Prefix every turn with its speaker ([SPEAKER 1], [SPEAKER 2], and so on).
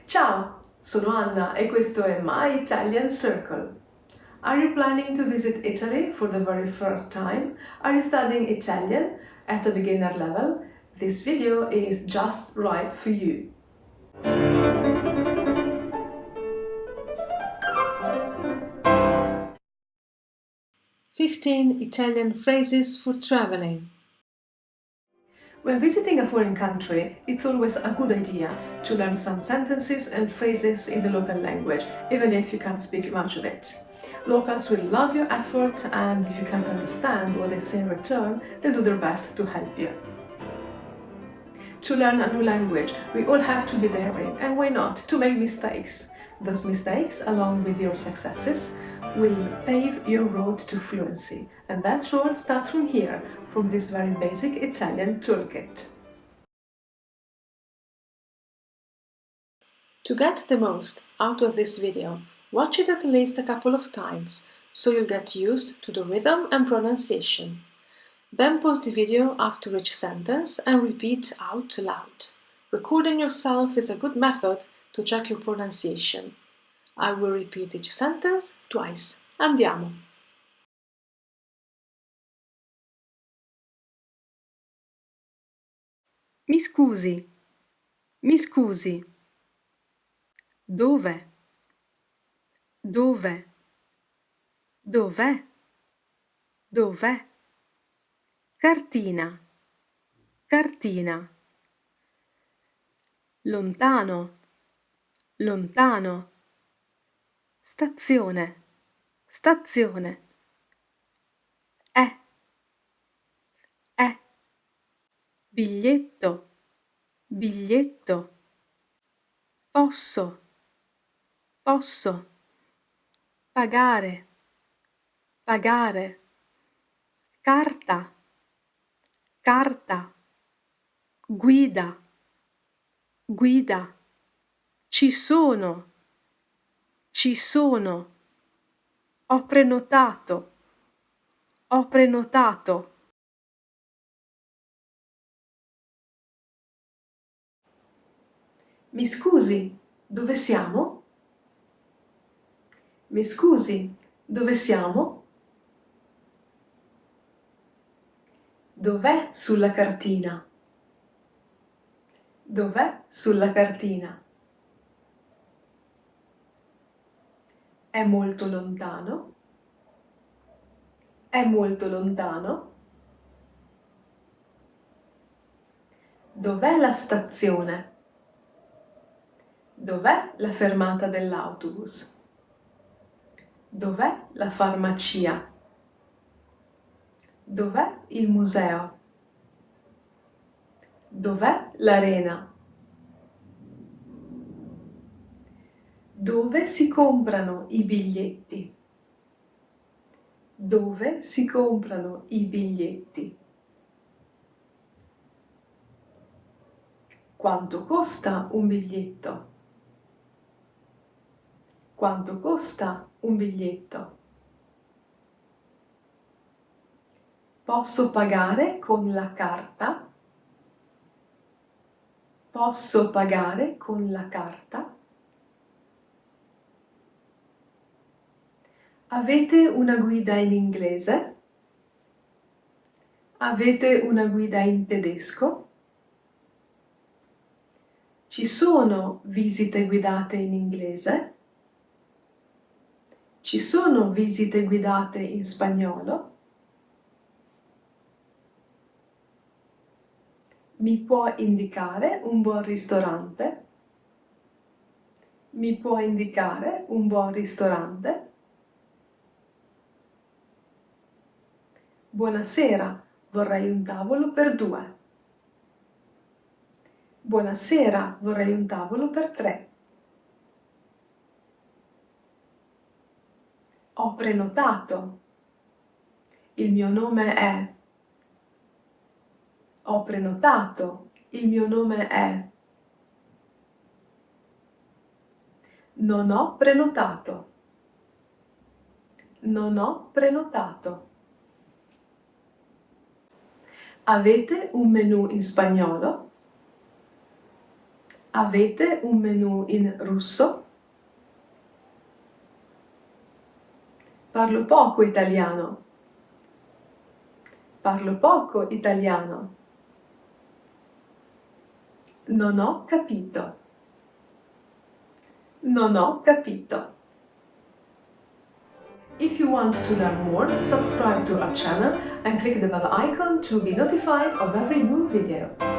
[SPEAKER 1] Ciao, sono Anna e questo è My Italian Circle. Are you planning to visit Italy for the very first time? Are you studying Italian at a beginner level? This video is just right for you. "15 Italian phrases for traveling." When visiting a foreign country, it's always a good idea to learn some sentences and phrases in the local language, even if you can't speak much of it. Locals will love your effort, and if you can't understand what they say in return, they'll do their best to help you. To learn a new language, we all have to be daring, and why not, to make mistakes. Those mistakes, along with your successes, will pave your road to fluency, and that road starts from here, from this very basic Italian toolkit. To get the most out of this video, watch it at least a couple of times, so you'll get used to the rhythm and pronunciation. Then pause the video after each sentence and repeat out loud. Recording yourself is a good method to check your pronunciation. I will repeat each sentence twice. Andiamo!
[SPEAKER 2] Mi scusi, mi scusi. Dove? Dove? Dov'è? Dov'è? Cartina, cartina. Lontano, lontano. Stazione, stazione. È. Biglietto, biglietto. Posso, posso. Pagare, pagare. Carta, carta. Guida, guida. Ci sono, ci sono. Ho prenotato, ho prenotato.
[SPEAKER 1] Mi scusi, dove siamo? Mi scusi, dove siamo? Dov'è sulla cartina? Dov'è sulla cartina? È molto lontano? È molto lontano? Dov'è la stazione? Dov'è la fermata dell'autobus? Dov'è la farmacia? Dov'è il museo? Dov'è l'arena? Dove si comprano i biglietti? Dove si comprano i biglietti? Quanto costa un biglietto? Quanto costa un biglietto? Posso pagare con la carta? Posso pagare con la carta? Avete una guida in inglese? Avete una guida in tedesco? Ci sono visite guidate in inglese? Ci sono visite guidate in spagnolo? Mi può indicare un buon ristorante? Mi può indicare un buon ristorante? Buonasera, vorrei un tavolo per 2. Buonasera, vorrei un tavolo per 3. Ho prenotato. Il mio nome è. Ho prenotato. Il mio nome è. Non ho prenotato. Non ho prenotato. Avete un menù in spagnolo? Avete un menù in russo? Parlo poco italiano. Parlo poco italiano. Non ho capito. Non ho capito. If you want to learn more, subscribe to our channel and click the bell icon to be notified of every new video.